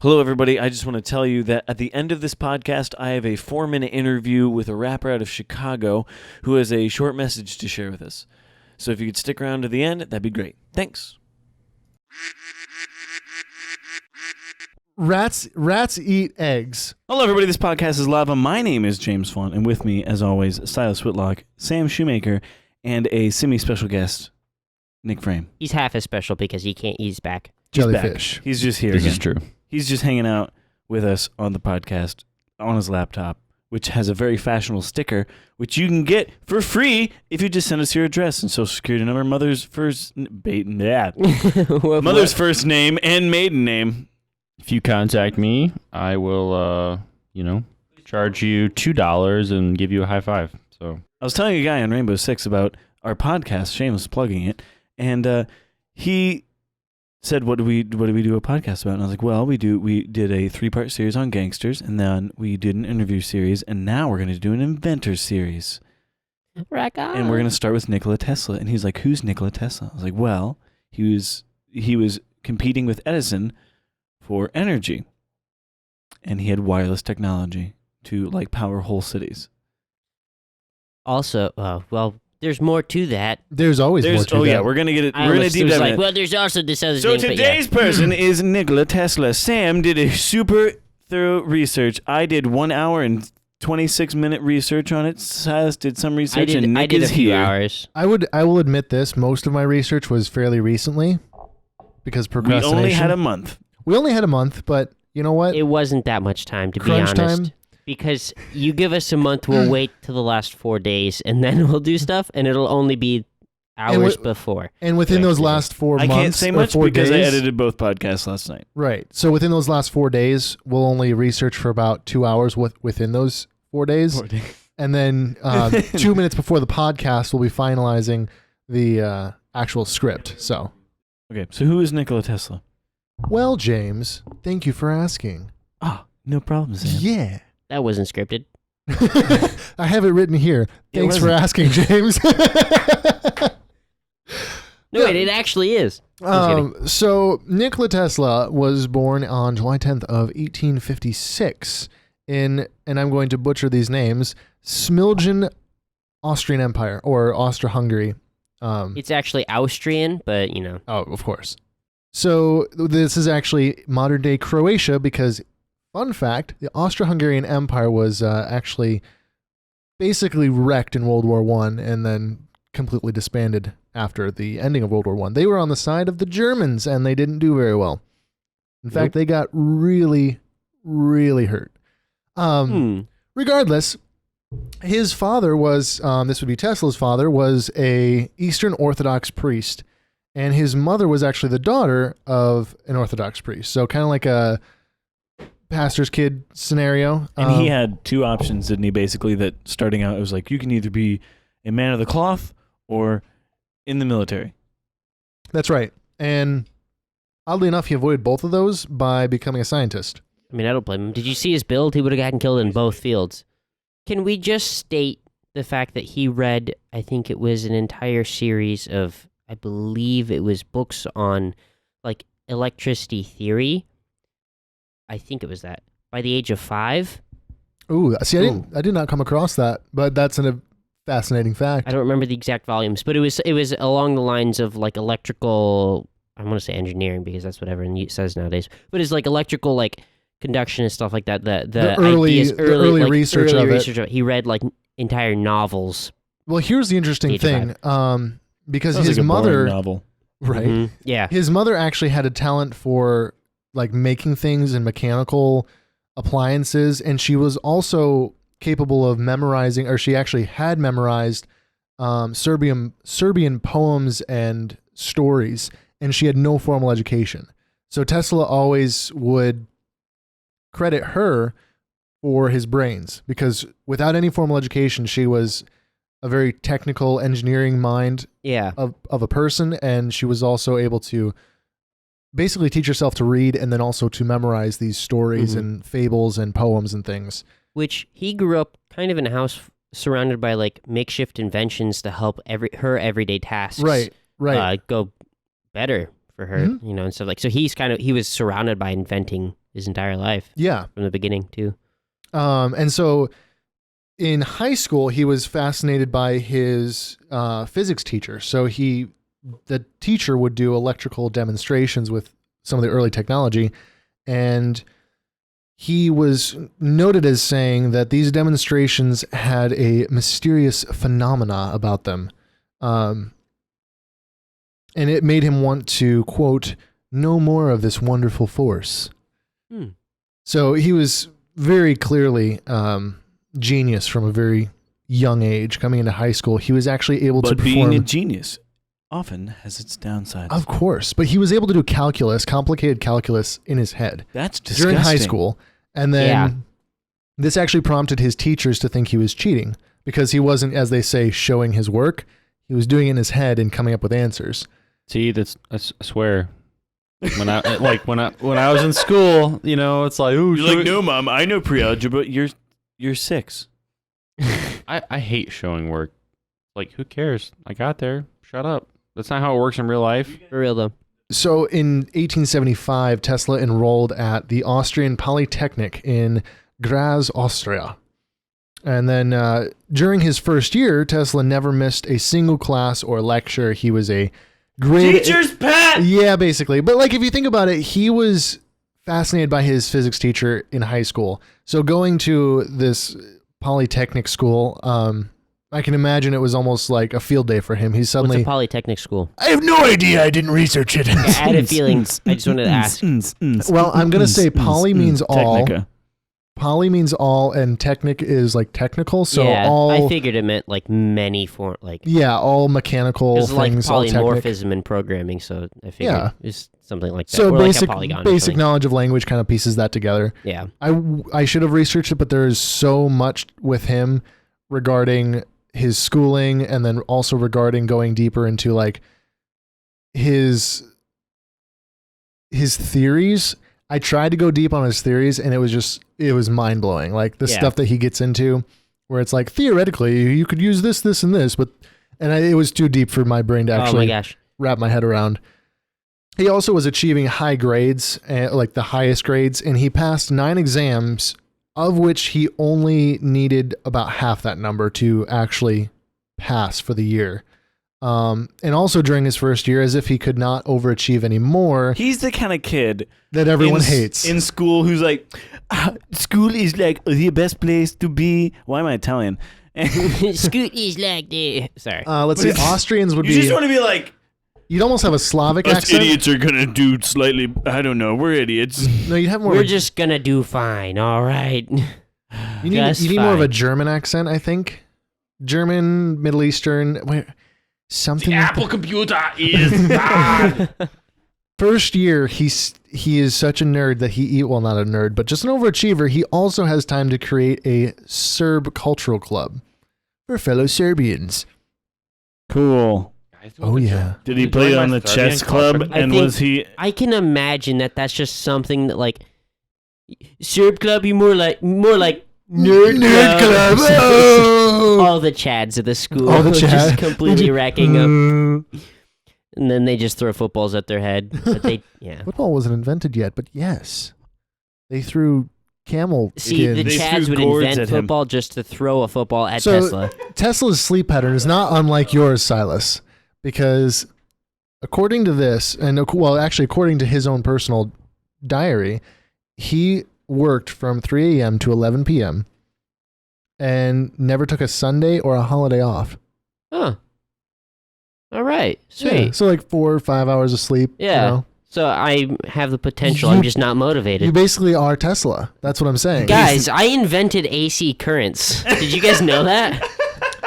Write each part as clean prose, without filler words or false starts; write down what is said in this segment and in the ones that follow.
Hello, everybody. I just want to tell you that at the end of this podcast, I have a 4-minute interview with a rapper out of Chicago who has a short message to share with us. So if you could stick around to the end, that'd be great. Thanks. Rats eat eggs. Hello, everybody. This podcast is Lava. My name is James Font, and with me, as always, Silas Whitlock, Sam Shoemaker, and a semi-special guest, Nick Frame. He's half as special because he's back. Jellyfish. He's just here This again. is true. He's just hanging out with us on the podcast on his laptop, which has a very fashionable sticker, which you can get for free if you just send us your address and social security number, mother's first name, and maiden name. If you contact me, I will, charge you $2 and give you a high five. So I was telling a guy on Rainbow Six about our podcast, shameless plugging it, and he said, what do we do a podcast about? And I was like, well, we did a 3-part series on gangsters, and then we did an interview series, and now we're going to do an inventor series. Rack on. And we're going to start with Nikola Tesla. And he's like, who's Nikola Tesla? I was like, well, he was competing with Edison for energy, and he had wireless technology to power whole cities. Also, there's more to that. There's always more to that. Yeah, we're gonna get it. We're gonna deep dive in it. Well, there's also this other So thing. today's person is Nikola Tesla. Sam did a super thorough research. I did 1 hour and 26-minute research on it. Silas did some research, and Nick I did is a few here. hours. I will admit this. Most of my research was fairly recently because We procrastination. only had a month. We only had a month, but you know what? It wasn't that much time, to be Crunch honest. time. Because you give us a month, we'll wait till the last 4 days, and then we'll do stuff, and it'll only be hours before. And within those last 4 months, I can't say or much 4 because days, I edited both podcasts last night. Right. So within those last 4 days, we'll only research for about 2 hours within those 4 days. And then 2 minutes before the podcast, we'll be finalizing the actual script. So, Okay, so who is Nikola Tesla? well, James, thank you for asking. Ah, no problem, Sam. Yeah. That wasn't scripted. I have it written here. It Thanks for wasn't. asking, James. No, wait, it actually is. So Nikola Tesla was born on July 10th of 1856 in, and I'm going to butcher these names, Smiljan, Austrian Empire, or Austro-Hungary. It's actually Austrian, but, Oh, of course. So this is actually modern-day Croatia because, fun fact, the Austro-Hungarian Empire was actually basically wrecked in World War I and then completely disbanded after the ending of World War I. They were on the side of the Germans, and they didn't do very well. In fact, they got really, really hurt. Regardless, his father was, this would be Tesla's father, was a Eastern Orthodox priest. And his mother was actually the daughter of an Orthodox priest. So kind of like a pastor's kid scenario. And he had 2 options, didn't he, basically, that starting out, it was like, you can either be a man of the cloth or in the military. That's right. And oddly enough, he avoided both of those by becoming a scientist. I mean, I don't blame him. Did you see his build? He would have gotten killed in both fields. Can we just state the fact that he read, I think it was an entire series of, I believe it was books on electricity theory. I think it was that. By the age of 5. Ooh, see, I did not come across that, but that's a fascinating fact. I don't remember the exact volumes, but it was along the lines of electrical, I want to say engineering because that's what everyone says nowadays. But it's electrical conduction and stuff like that. The early research of it. He read entire novels. Well, here's the interesting Age of thing. Because Sounds his like a boring mother, novel. right? Mhm. Yeah. His mother actually had a talent for making things and mechanical appliances, and she was also capable of memorizing, or she actually had memorized Serbian poems and stories, and she had no formal education. So Tesla always would credit her for his brains because without any formal education, she was a very technical engineering mind of a person, and she was also able to basically teach herself to read and then also to memorize these stories and fables and poems and things. Which he grew up kind of in a house surrounded by makeshift inventions to help her everyday tasks Right. go better for her, and stuff so he was surrounded by inventing his entire life Yeah. from the beginning too. And so in high school, he was fascinated by his physics teacher. So the teacher would do electrical demonstrations with some of the early technology, and he was noted as saying that these demonstrations had a mysterious phenomena about them. And it made him want to, quote, know more of this wonderful force. So he was very clearly genius from a very young age. Coming into high school, he was actually able to But perform... being a genius often has its downsides. Of course, but he was able to do complicated calculus in his head That's disgusting. during high school. And then this actually prompted his teachers to think he was cheating because he wasn't, as they say, showing his work. He was doing it in his head and coming up with answers. See, I swear. When I was in school, it's like, ooh, You're like, no, Mom, I know pre-algebra. You're 6. I hate showing work. Like, who cares? I got there. Shut up. That's not how it works in real life. For real though. So in 1875, Tesla enrolled at the Austrian Polytechnic in Graz, Austria. And then during his first year, Tesla never missed a single class or lecture. He was a great... Teacher's pet! Yeah, basically. But like, if you think about it, he was fascinated by his physics teacher in high school. So going to this Polytechnic school, I can imagine it was almost like a field day for him. He's suddenly... What's a polytechnic school? I have no idea. I didn't research it. I had a feeling. I just wanted to ask. Well, I'm going to say poly means all. Technica. Poly means all, and technic is like technical. So yeah, all... I figured it meant like many form, like... Yeah, all mechanical There's things, like all technic. polymorphism in programming, so I figured Yeah. it's something like that. So or basic, like a polygon or basic something. knowledge of language kind of pieces that together. Yeah. I should have researched it, but there's so much with him regarding his schooling, and then also regarding going deeper into like his theories. I tried to go deep on his theories, and it was mind blowing. Like the stuff that he gets into, where it's like theoretically you could use this, this, and this, it was too deep for my brain to actually wrap my head around. He also was achieving high grades, like the highest grades, and he passed 9 exams, of which he only needed about half that number to actually pass for the year. And also during his first year, as if he could not overachieve anymore. He's the kind of kid that everyone hates in school who's like, school is like the best place to be. Why am I Italian? School is like the... Sorry. Let's see, Austrians would You be... just want to be like, You'd almost have a Slavic us accent. idiots are going to do slightly, I don't know, we're idiots. No, you'd have more We're of a, just gonna do fine, all right? you need more of a German accent, I think. German, Middle Eastern, something like Apple computer is bad. First year, he is such a nerd that well, not a nerd, but just an overachiever. He also has time to create a Serb cultural club for fellow Serbians. Cool. Oh, yeah. Did he play on the chess club? And was he... I can imagine that's just something that like Serb club, you more like nerd club. Oh! All the Chads at the school, All the Chads. just completely racking up, and then they just throw footballs at their head. But Football wasn't invented yet, but yes, they threw camel See, the skins. Chads would gourds invent at him. football just to throw a football at So- Tesla. Tesla's sleep pattern is not unlike yours, Silas, because according to this, according to his own personal diary, he worked from 3 a.m. to 11 p.m. and never took a Sunday or a holiday off. Huh. All right. Sweet. Yeah, so like 4 or 5 hours of sleep. Yeah. You know? So I have the potential. You- I'm just not motivated. You basically are Tesla. That's what I'm saying. Guys, I invented AC currents. Did you guys know that?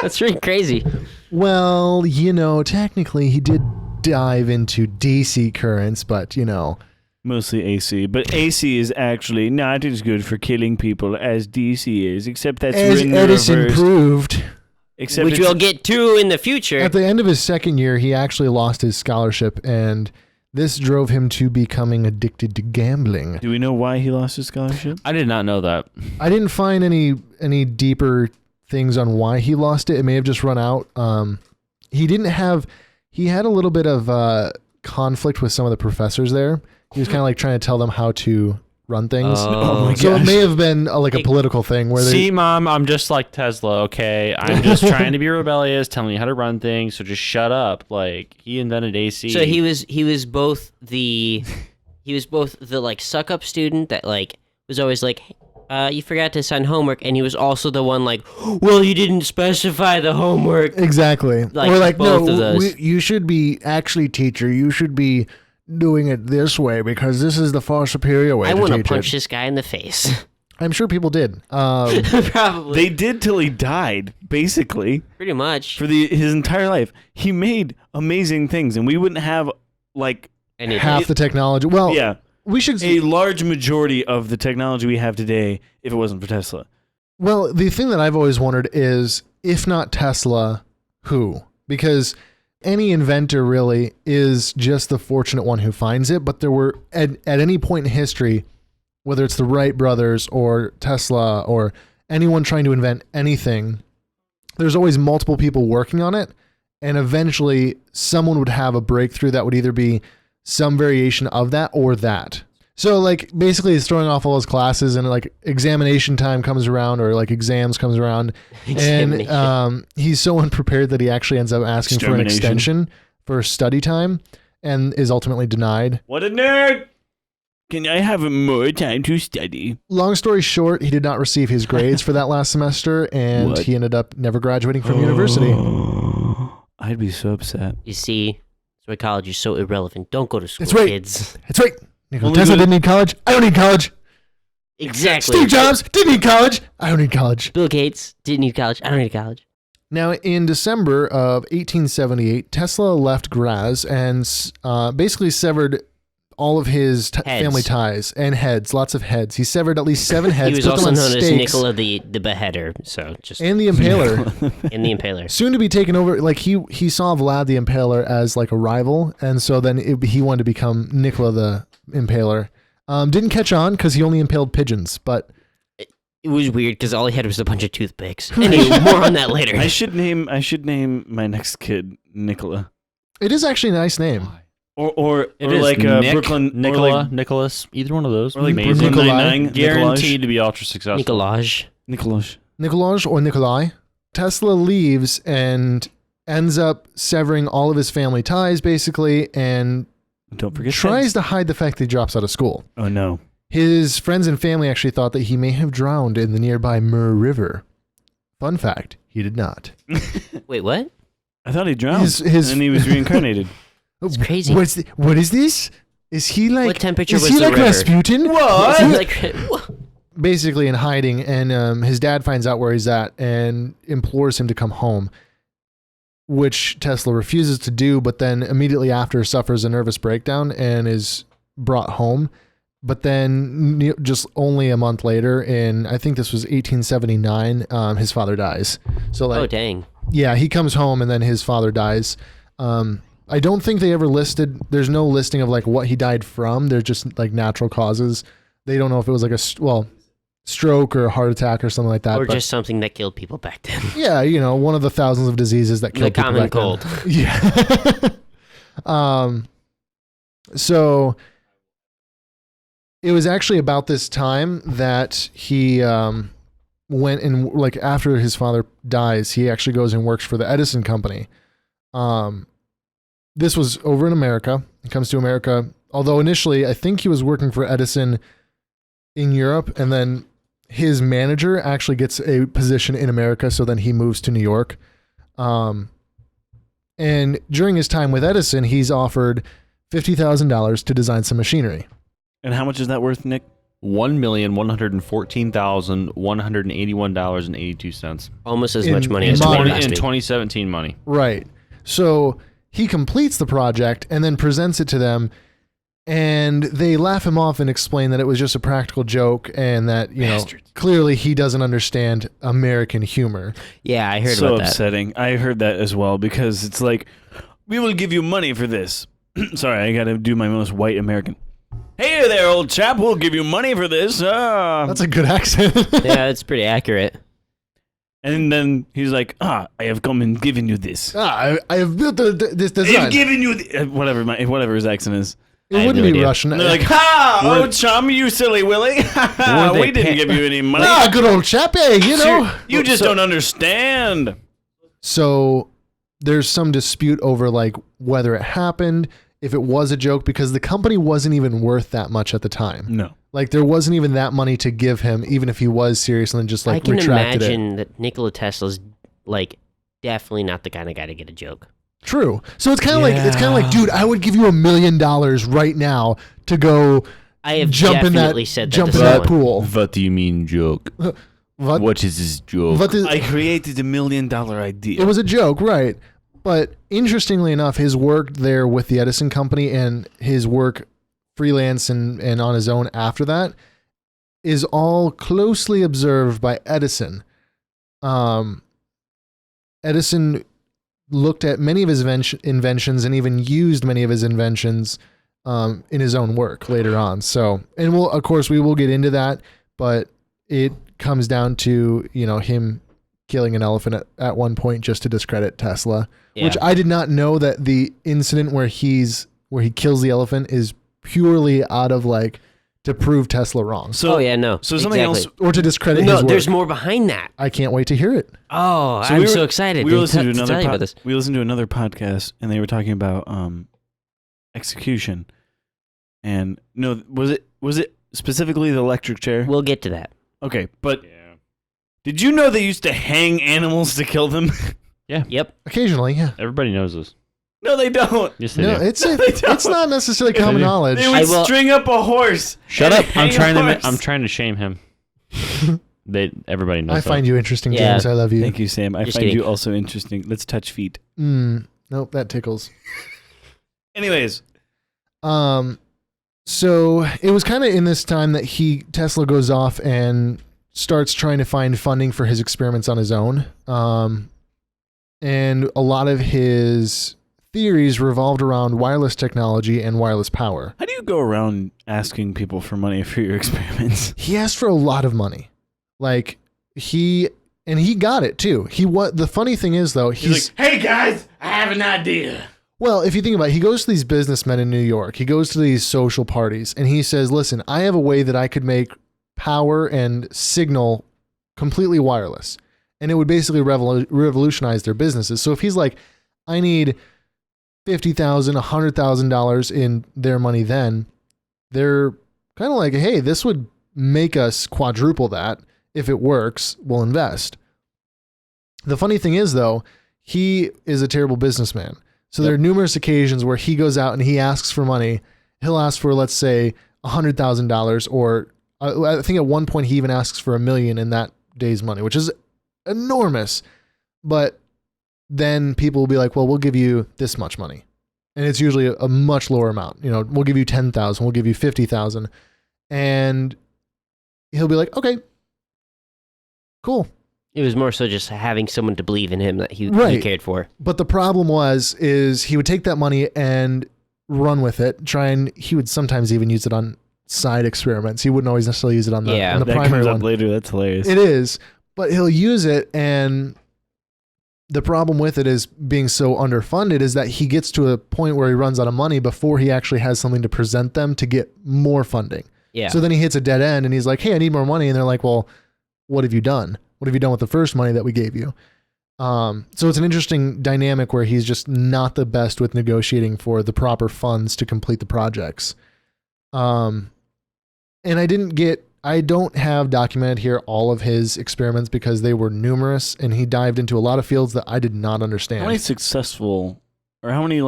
That's really crazy. Well, technically he did dive into DC currents, but Mostly AC, but AC is actually not as good for killing people as DC is, except that's as written in Edison reverse. proved. Except Which it's- we'll get to in the future. At the end of his second year, he actually lost his scholarship, and this drove him to becoming addicted to gambling. Do we know why he lost his scholarship? I did not know that. I didn't find any deeper things on why he lost it. It may have just run out. He had a little bit of conflict with some of the professors there. He was kind of like trying to tell them how to run things. Oh my So it gosh. may have been like a political thing where See, Mom, I'm just like Tesla, okay? I'm just trying to be rebellious, telling you how to run things, so just shut up. Like, he invented AC. So he was both the like suck up student that like was always like, you forgot to sign homework, and he was also the one like, well, you didn't specify the homework. exactly. Like, or like, both no, of those. you should be actually teacher. You should be doing it this way because this is the far superior way I to want to teach punch it. this guy in the face. I'm sure people did. Probably. They did till he died, basically, Pretty much. for his entire life. He made amazing things, and we wouldn't have like Anything. half the technology. Well, yeah we should. a large majority of the technology we have today if it wasn't for Tesla. Well, the thing that I've always wondered is, if not Tesla, who? Because any inventor really is just the fortunate one who finds it. But there were, at any point in history, whether it's the Wright brothers or Tesla or anyone trying to invent anything, there's always multiple people working on it. And eventually someone would have a breakthrough that would either be some variation of that or that. So like basically he's throwing off all his classes and like examination time comes around or like exams comes around and he's so unprepared that he actually ends up asking for an Extermination. extension for study time and is ultimately denied. What a nerd! Can I have more time to study? Long story short, he did not receive his grades for that last semester and What? he ended up never graduating from university. I'd be so upset. You see, that's why college is so irrelevant. Don't go to school, That's right. kids. That's right. Nikola Only Tesla good- didn't need college. I don't need college. Exactly. Steve Jobs didn't need college. I don't need college. Bill Gates didn't need college. I don't need college. Now, in December of 1878, Tesla left Graz and basically severed all of his Heads. family ties and heads, lots of heads. He severed at least 7 heads. He was put them also on known as stakes, Nikola the Beheader. So just and the Impaler. in the Impaler. Soon to be taken over. Like he saw Vlad the Impaler as like a rival, and so then he wanted to become Nikola the Impaler. Didn't catch on because he only impaled pigeons, but It was weird because all he had was a bunch of toothpicks. Anyway, more on that later. I should name my next kid Nikola. it is actually a nice name. Or It is like Nick, Brooklyn, Nicola, or like, Nicholas, either one of those. or like Amazing. Brooklyn Nikolai. Nine-Nine. Guaranteed to be ultra successful. Nicolaj. Nikolaj. Nikolaj or Nikolai. Tesla leaves and ends up severing all of his family ties, basically, and Don't forget. tries heads. to hide the fact that he drops out of school. Oh no. His friends and family actually thought that he may have drowned in the nearby Mur River. Fun fact, he did not. Wait, what? I thought he drowned. His- and he was reincarnated. It's crazy. What is this? Is he like? What temperature is was he the like river? Rasputin? What? Like, what? Basically in hiding, and his dad finds out where he's at and implores him to come home, which Tesla refuses to do, but then immediately after suffers a nervous breakdown and is brought home. But then just only a month later, in I think this was 1879, his father dies. So like, Oh, dang. yeah, he comes home and then his father dies. I don't think they ever listed. There's no listing of like what he died from. They're just like natural causes. They don't know if it was like stroke or a heart attack or something like that. Or but just something that killed people back then. yeah, one of the thousands of diseases that kill The people common back then. cold. Yeah. So it was actually about this time that he went and like after his father dies, he actually goes and works for the Edison company. This was over in America. He comes to America, although initially I think he was working for Edison in Europe, and then his manager actually gets a position in America, so then he moves to New York. And during his time with Edison, he's offered $50,000 to design some machinery. And how much is that worth, Nick? $1,114,181.82. Almost as In- much money in as modern- it In last week. 2017 money. Right. So he completes the project and then presents it to them, and they laugh him off and explain that it was just a practical joke and that, Bastards. clearly he doesn't understand American humor. Yeah, I heard so about that. upsetting. I heard that as well because it's like, we will give you money for this. Sorry, I got to do my most white American. Hey there, old chap. We'll give you money for this. That's a good accent. Yeah, it's pretty accurate. And then he's like, I have come and given you this. I have built this I have design. given you whatever his accent is. It I have wouldn't no be idea. Russian. And they're like, ha! Were- Oh, chum, you silly Willie. Were they We didn't give you any money. ah, good old chappy, you know. You just don't understand. So there's some dispute over like whether it happened, if it was a joke, because the company wasn't even worth that much at the time. No. Like there wasn't even that money to give him, even if he was serious and then just I like can retracted it. imagine that Nikola Tesla's like definitely not the kind of guy to get a joke. True. So it's kind of like, dude, I would give you $1 million right now to go I have jump in definitely that said that jump to in that someone. pool. What do you mean joke? What? is this joke? What is- I created $1 million idea. It was a joke, right? But interestingly enough, his work there with the Edison company and his work freelance and on his own after that is all closely observed by Edison. Edison looked at many of his inventions and even used many of his inventions in his own work later on. So, and we will get into that, but it comes down to, him killing an elephant at one point just to discredit Tesla, which I did not know that the incident where he kills the elephant is purely out of like to prove Tesla wrong. So, no. So something else. Or to discredit No, his work. there's more behind that. I can't wait to hear it. Oh, So I'm we were- so excited. We to listened to tell another you about this. we listened to another podcast, and they were talking about execution. And no, was it specifically the electric chair? We'll get to that. Okay, but did you know they used to hang animals to kill them? Yep. Occasionally, yeah. Everybody knows this. No, they don't. Yes, they No, do. it's not necessarily They common do. knowledge. They would string up a horse. Shut and up! I'm hang a horse. I'm trying to shame him. Everybody knows. I find you interesting, Yeah. James. I love you. Thank you, Sam. I Just find kidding. you also interesting. Let's touch feet. Nope, that tickles. Anyways, So it was kind of in this time that Tesla goes off and starts trying to find funding for his experiments on his own. And a lot of his theories revolved around wireless technology and wireless power. how do you go around asking people for money for your experiments? He asked for a lot of money. Like he got it too. The funny thing is though, he's like, hey guys, I have an idea. well, if you think about it, he goes to these businessmen in New York. He goes to these social parties and he says, listen, I have a way that I could make power and signal completely wireless. And it would basically revolutionize their businesses. So if he's like, I need $50,000, $100,000 in their money then, they're kind of like, hey, this would make us quadruple that. If it works, we'll invest. The funny thing is, though, he is a terrible businessman. So there are numerous occasions where he goes out and he asks for money. He'll ask for, let's say, $100,000, or I think at one point he even asks for $1 million in that day's money, which is enormous. But then people will be like, well, we'll give you this much money. And it's usually a much lower amount. We'll give you 10,000, we'll give you 50,000. And he'll be like, okay, cool. It was more so just having someone to believe in him that he Right. cared for. But the problem is he would take that money and run with it, he would sometimes even use it on side experiments. He wouldn't always necessarily use it on the Yeah. the That primary comes one. up later. That's hilarious. It is, but he'll use it, and the problem with it is being so underfunded is that he gets to a point where he runs out of money before he actually has something to present them to get more funding. Yeah. So then he hits a dead end and he's like, hey, I need more money. And they're like, well, what have you done? What have you done with the first money that we gave you? So it's an interesting dynamic where he's just not the best with negotiating for the proper funds to complete the projects. And I don't have documented here all of his experiments because they were numerous and he dived into a lot of fields that I did not understand. How many successful, or how many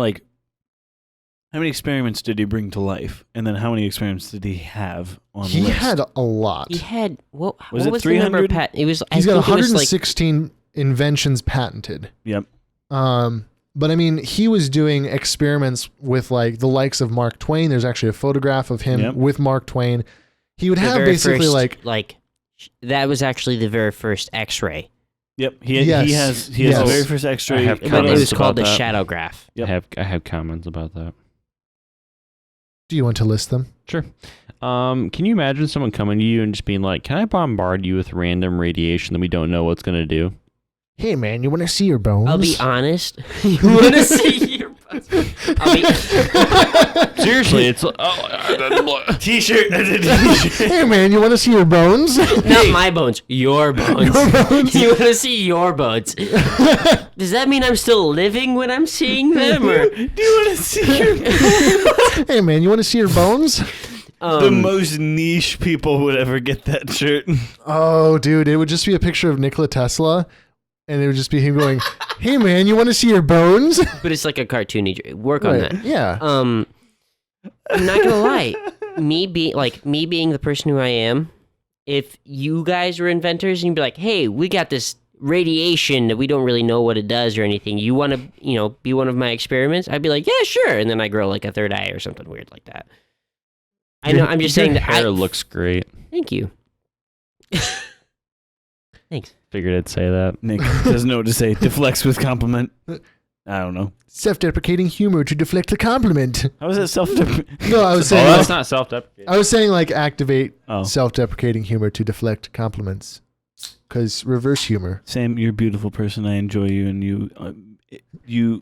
experiments did he bring to life? And then how many experiments did he have on He list? had a lot. He had what Was it was the number of 300? It was. He's I got think it was like 116 inventions patented. Yep. But I mean, he was doing experiments with like the likes of Mark Twain. There's actually a photograph of him Yep. with Mark Twain. He would the have very basically first, like that was actually the very first X-ray. Yep. He Yes. has Yes. the very first X-ray. I have It comments was called the about that. shadowgraph. Yep. I have comments about that. do you want to list them? Sure. Can you imagine someone coming to you and just being like, can I bombard you with random radiation that we don't know what's going to do? Hey man, you want to see your bones? I'll be honest. You want to see your Seriously, it's T-shirt. Hey man, you want to see your bones? Not my bones, your bones. Your bones. You want to see your bones? Does that mean I'm still living when I'm seeing them, or Do you want to see your Hey man, you want to see your bones? The most niche people would ever get that shirt. Oh, dude, it would just be a picture of Nikola Tesla, and it would just be him going, "Hey man, you want to see your bones?" But it's like a cartoony. Work on that. Yeah. I'm not gonna lie. Me being the person who I am, if you guys were inventors and you'd be like, "Hey, we got this radiation that we don't really know what it does or anything. You want to, be one of my experiments?" I'd be like, "Yeah, sure." And then I grow like a third eye or something weird like that. I know. I'm just saying that hair looks great. Thank you. Thanks. Figured I'd say that. Nick doesn't know what to say. Deflects with compliment. I don't know. Self-deprecating humor to deflect the compliment. How is that self-deprecating? No, I was Oh, saying. that's not self-deprecating. I was saying like activate Oh. self-deprecating humor to deflect compliments, because reverse humor. Sam, you're a beautiful person. I enjoy you, and you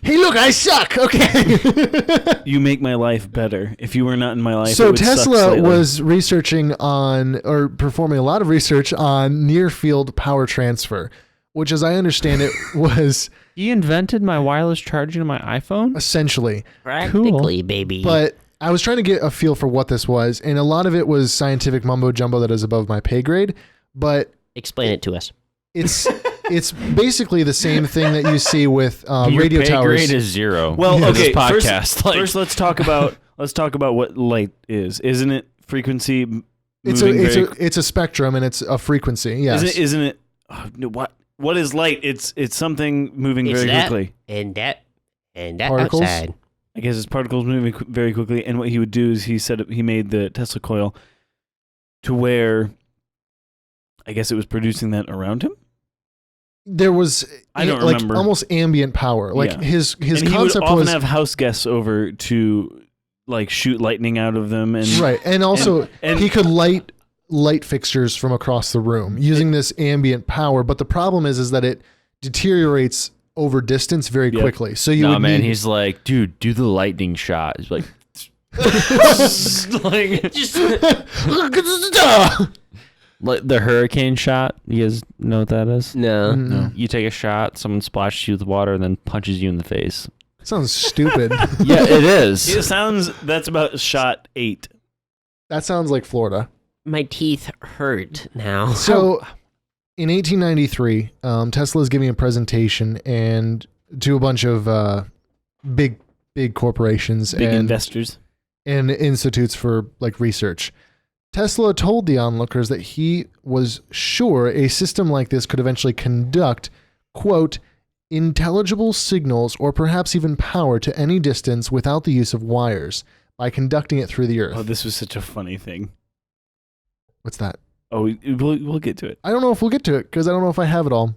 Hey, look, I suck. Okay. you make my life better. If you were not in my life, So it would suck Tesla slightly. was researching on, or performing a lot of research on near-field power transfer, which, as I understand it, was He invented my wireless charging on my iPhone? essentially. Practically, baby. But I was trying to get a feel for what this was, and a lot of it was scientific mumbo jumbo that is above my pay grade. But explain it to us. it's basically the same thing that you see with Your radio pay towers. grade is 0. Well, for okay. This podcast. First, let's talk about what light is. Isn't it frequency moving It's a spectrum, and it's a frequency. Yes. Isn't it? Oh, no, what is light? It's something moving It's very that. quickly. And that Particles? outside. I guess it's particles moving very quickly. And what he would do is he made the Tesla coil to where I guess it was producing that around him. There was I don't like remember. almost ambient power. Like Yeah. his And he would concept often was have house guests over to like shoot lightning out of them, and right, and also and- he could light fixtures from across the room using this ambient power. But the problem is that it deteriorates over distance very Yep. quickly. So you No, would man, need, he's like, dude, do the lightning shot. He's like, like the hurricane shot. You guys know what that is? No. No. You take a shot, someone splashes you with water, and then punches you in the face. Sounds stupid. Yeah, it is. It sounds that's about shot 8. That sounds like Florida. My teeth hurt now. So in 1893, Tesla is giving a presentation and to a bunch of big corporations Big and investors. and institutes for like research. Tesla told the onlookers that he was sure a system like this could eventually conduct, quote, intelligible signals or perhaps even power to any distance without the use of wires by conducting it through the earth. Oh, this was such a funny thing. What's that? Oh, we'll get to it. I don't know if we'll get to it because I don't know if I have it all.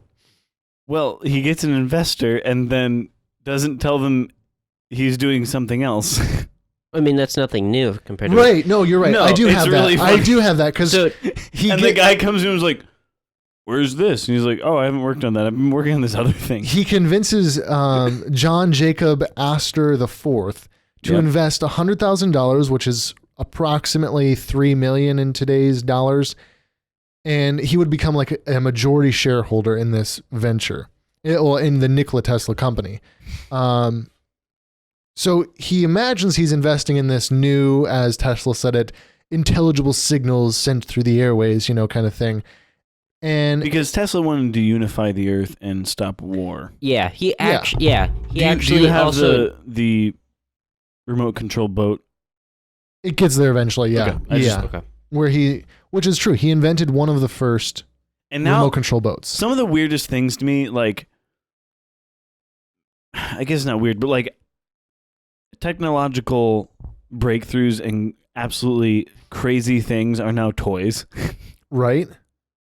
Well, he gets an investor and then doesn't tell them he's doing something else. I mean, that's nothing new compared to Right. No, you're right. No, I do it's have really that. funny. I do have that because So, The guy comes in and was like, "Where's this?" And he's like, "Oh, I haven't worked on that. I've been working on this other thing." he convinces John Jacob Astor IV to Yep. invest $100,000, which is approximately $3 million in today's dollars, and he would become like a majority shareholder in this venture, in the Nikola Tesla company. So he imagines he's investing in this new, as Tesla said it, intelligible signals sent through the airways, kind of thing. And Because Tesla wanted to unify the Earth and stop war. yeah, he Yeah. actually, Do you have also the remote control boat? it gets there eventually, yeah. Okay, I just- Yeah. okay. Which is true. He invented one of the first And now remote control boats. some of the weirdest things to me, like, I guess not weird, but like technological breakthroughs and absolutely crazy things are now toys. Right?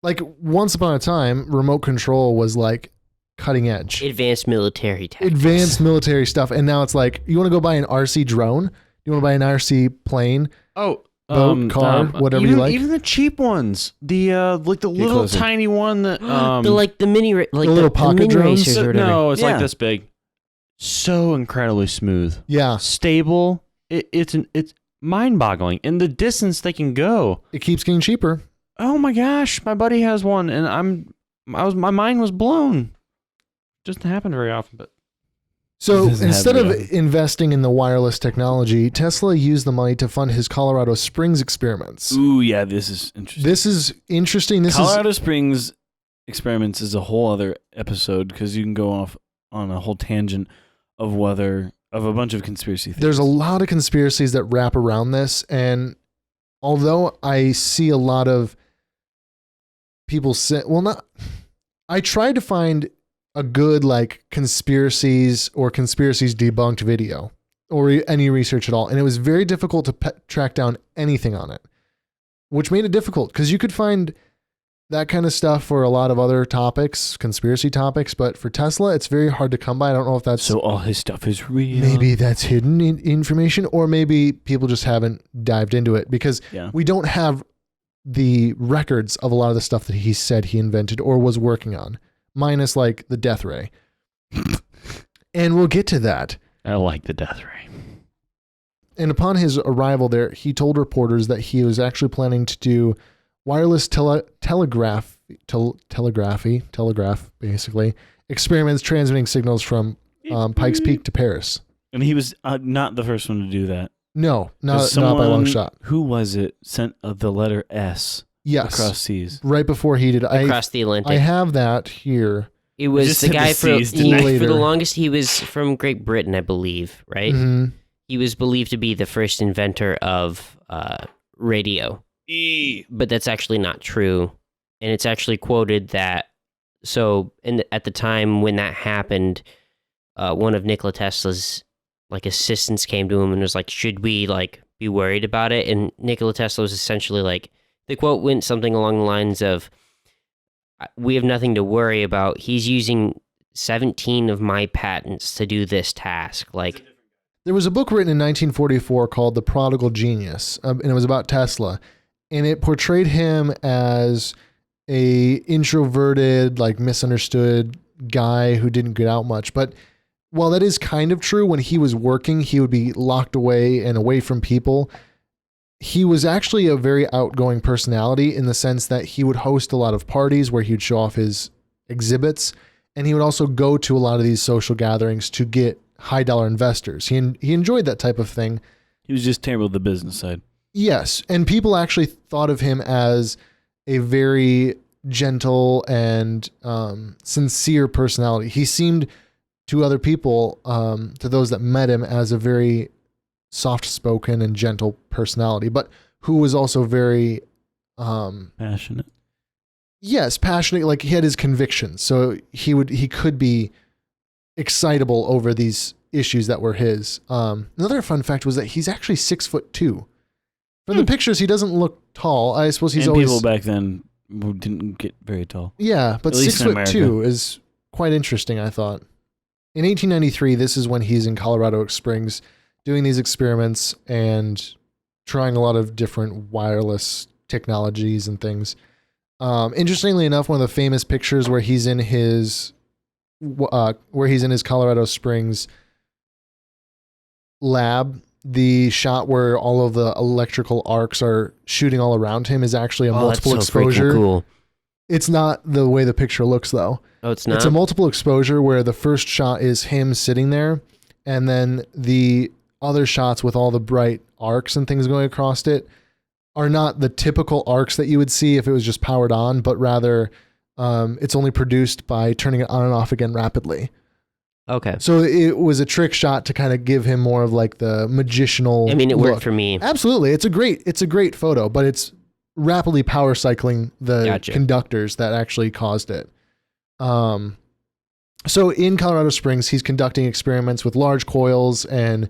Like once upon a time, remote control was like cutting edge, advanced military tactics. advanced military stuff. And now it's like, you want to go buy an RC drone? You want to buy an RC plane? Oh, Boat, car, whatever you like. Even the cheap ones, the like the little closer. tiny one that the mini, like little pocket mini drones? racers or whatever. no, it's Yeah. like this big. so incredibly smooth, Yeah. stable. It's mind-boggling, and the distance they can go. It keeps getting cheaper. Oh my gosh, my buddy has one, and my mind was blown. Doesn't happen very often, but So Doesn't instead have of it. investing in the wireless technology, Tesla used the money to fund his Colorado Springs experiments. Ooh, yeah, this is interesting. This is interesting. This Colorado Springs experiments is a whole other episode because you can go off on a whole tangent of a bunch of conspiracy theories. There's a lot of conspiracies that wrap around this, and although I see a lot of people say, I tried to find a good like conspiracies or conspiracies debunked video or any research at all, and it was very difficult to track down anything on it, which made it difficult because you could find that kind of stuff for a lot of other topics, conspiracy topics, but for Tesla, it's very hard to come by. I don't know if that's so all his stuff is real. maybe that's hidden information, or maybe people just haven't dived into it because Yeah. we don't have the records of a lot of the stuff that he said he invented or was working on, minus like the death ray. And we'll get to that. I like the death ray. And upon his arrival there, he told reporters that he was actually planning to do wireless telegraph, basically, experiments transmitting signals from Pikes Peak to Paris. And he was not the first one to do that. No, not Someone, by a long shot. Who was it? Sent the letter S Yes. across seas. Right before he did. Across the Atlantic. I have that here. It was just the said the guy seas, for didn't I? for the Later. longest. He was from Great Britain, I believe. Right? Mhm. He was believed to be the first inventor of radio, but that's actually not true. And it's actually quoted that. So, at the time when that happened, one of Nikola Tesla's like assistants came to him and was like, "Should we like be worried about it?" And Nikola Tesla was essentially like, the quote went something along the lines of, "We have nothing to worry about. He's using 17 of my patents to do this task." Like, There was a book written in 1944 called The Prodigal Genius, and it was about Tesla, and it portrayed him as a introverted, like misunderstood guy who didn't get out much. But while that is kind of true, when he was working, he would be locked away and away from people. He was actually a very outgoing personality in the sense that he would host a lot of parties where he would show off his exhibits, and he would also go to a lot of these social gatherings to get high dollar investors. He enjoyed that type of thing. He was just terrible at the business side. Yes, and people actually thought of him as a very gentle and sincere personality. He seemed to other people, to those that met him, as a very soft-spoken and gentle personality, but who was also very Passionate. yes, passionate. Like he had his convictions, so he could be excitable over these issues that were his. Another fun fact was that he's actually 6'2". From the pictures, he doesn't look tall. I suppose he's and always people back then who didn't get very tall. yeah, but At least in 6'2" is quite interesting, I thought. In 1893, this is when he's in Colorado Springs doing these experiments and trying a lot of different wireless technologies and things. Interestingly enough, one of the famous pictures where he's in his Colorado Springs lab, the shot where all of the electrical arcs are shooting all around him is actually a multiple that's so freaking exposure. cool. It's not the way the picture looks though. Oh, it's not. It's a multiple exposure where the first shot is him sitting there, and then the other shots with all the bright arcs and things going across it are not the typical arcs that you would see if it was just powered on, but rather it's only produced by turning it on and off again rapidly. Okay. So it was a trick shot to kind of give him more of like the magicianal I mean, it look. worked for me. Absolutely. It's a great photo, but it's rapidly power cycling the Gotcha. conductors that actually caused it. So in Colorado Springs, he's conducting experiments with large coils and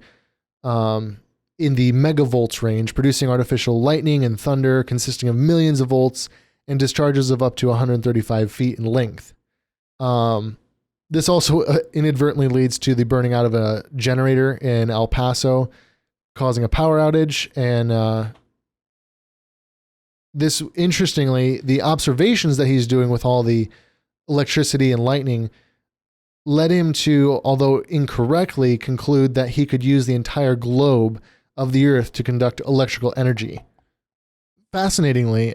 in the megavolts range, producing artificial lightning and thunder consisting of millions of volts and discharges of up to 135 feet in length. This also inadvertently leads to the burning out of a generator in El Paso, causing a power outage. And this, interestingly, the observations that he's doing with all the electricity and lightning led him to, although incorrectly, conclude that he could use the entire globe of the Earth to conduct electrical energy. Fascinatingly,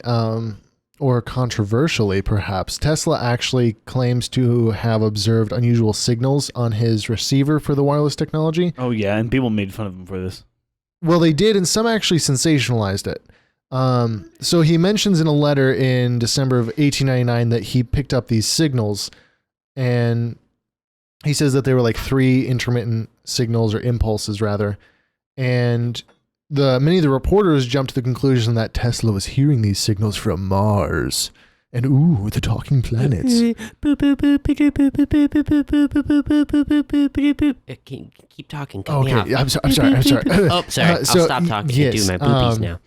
or controversially perhaps, Tesla actually claims to have observed unusual signals on his receiver for the wireless technology. Oh yeah, and people made fun of him for this. Well, they did, and some actually sensationalized it. So he mentions in a letter in December of 1899 that he picked up these signals, and he says that they were like 3 intermittent signals, or impulses rather, and many of the reporters jumped to the conclusion that Tesla was hearing these signals from Mars. And ooh, the talking planets. Keep talking. Okay, I'm sorry. Oh, sorry. I'll stop talking and do my boobies now.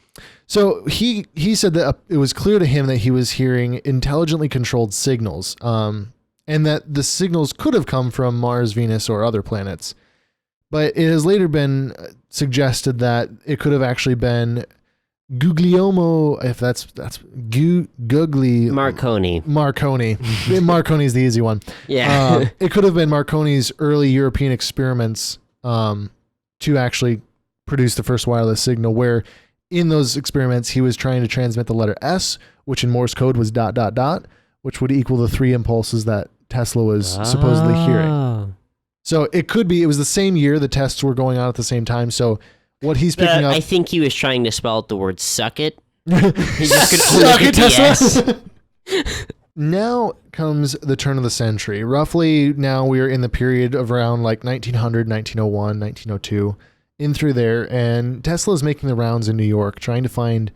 So he said that it was clear to him that he was hearing intelligently controlled signals, and that the signals could have come from Mars, Venus, or other planets. But it has later been suggested that it could have actually been Guglielmo, if that's Marconi. Marconi is the easy one. Yeah. It could have been Marconi's early European experiments to actually produce the first wireless signal, where in those experiments he was trying to transmit the letter S, which in Morse code was ... which would equal the 3 impulses that Tesla was supposedly hearing. So it was the same year, the tests were going on at the same time. So what he's picking up... I think he was trying to spell out the word suck it. He just could Suck it, Tesla. Now comes the turn of the century. Roughly now we are in the period of around like 1900, 1901, 1902, in through there. And Tesla is making the rounds in New York, trying to find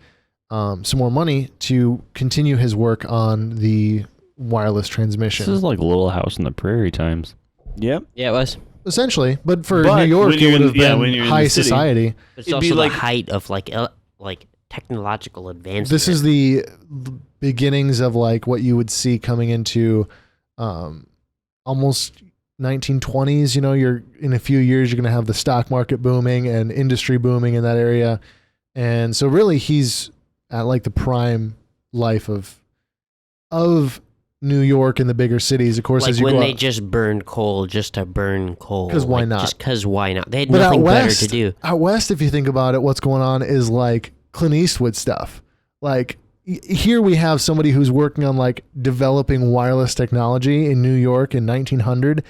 some more money to continue his work on the wireless transmission. This is like Little House on the Prairie times. Yep. Yeah, it was. Essentially, but for But New York, when it you're would in- have yeah, been when you're in high the city. society. But it's It'd also be the like- height of like technological advancement. This is the beginnings of like what you would see coming into almost 1920s. You know, you're in a few years you're going to have the stock market booming and industry booming in that area, and so really he's at like the prime life of New York and the bigger cities. Of course, like as you when go they out, just burned coal just to burn coal. 'Cause why Like, not? Just because why not? They had But nothing out better west, to do. Out west, if you think about it, what's going on is like Clint Eastwood stuff. Like here we have somebody who's working on like developing wireless technology in New York in 1900,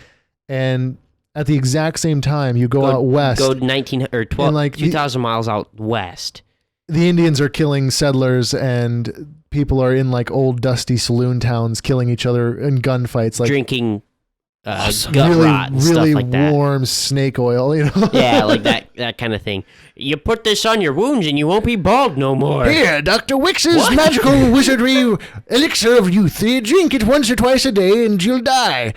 and at the exact same time you go out west, Go 19 or 12, and, like, 2,000 miles out west. the Indians are killing settlers and people are in like old dusty saloon towns killing each other in gunfights, like Drinking gut really, rot and really stuff like that. warm snake oil, you know? Yeah, like that kind of thing. You put this on your wounds and you won't be bald no more. Here, Dr. Wix's magical wizardry elixir of youth. You drink it once or twice a day and you'll die.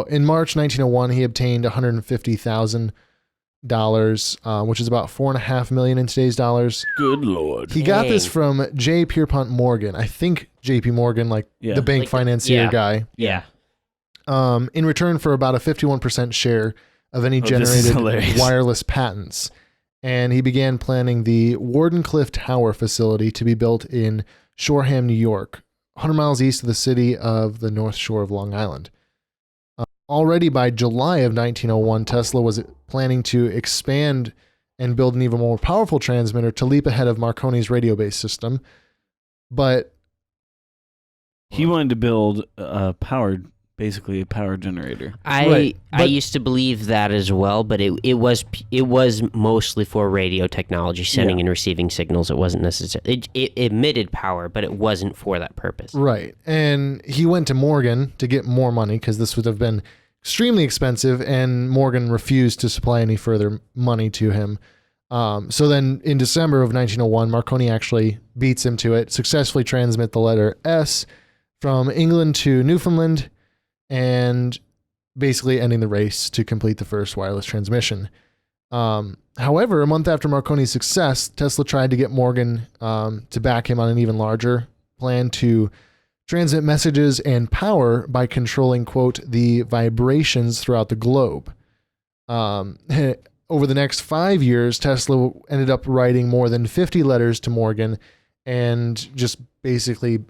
In March 1901, he obtained $150,000, which is about $4.5 million in today's dollars. Good Lord. He got this Dang. from J. Pierpont Morgan. I think J.P. Morgan, like Yeah. the bank Like the- financier yeah. guy. Yeah. In return for about a 51% share of any Oh, this is generated hilarious. wireless patents. And he began planning the Wardenclyffe Tower facility to be built in Shoreham, New York, 100 miles east of the city of the North Shore of Long Island. Already by July of 1901, Tesla was planning to expand and build an even more powerful transmitter to leap ahead of Marconi's radio-based system. But He wanted to build basically a power generator. Right, I but- used to believe that as well, but it was mostly for radio technology, sending Yeah. and receiving signals. It wasn't necessarily it emitted power, but it wasn't for that purpose. right, and he went to Morgan to get more money because this would have been extremely expensive, and Morgan refused to supply any further money to him. So then in December of 1901, Marconi actually beats him to it, successfully transmit the letter S from England to Newfoundland, and basically ending the race to complete the first wireless transmission. However, a month after Marconi's success, Tesla tried to get Morgan to back him on an even larger plan to transmit messages and power by controlling, quote, the vibrations throughout the globe. Over the next 5 years, Tesla ended up writing more than 50 letters to Morgan and just basically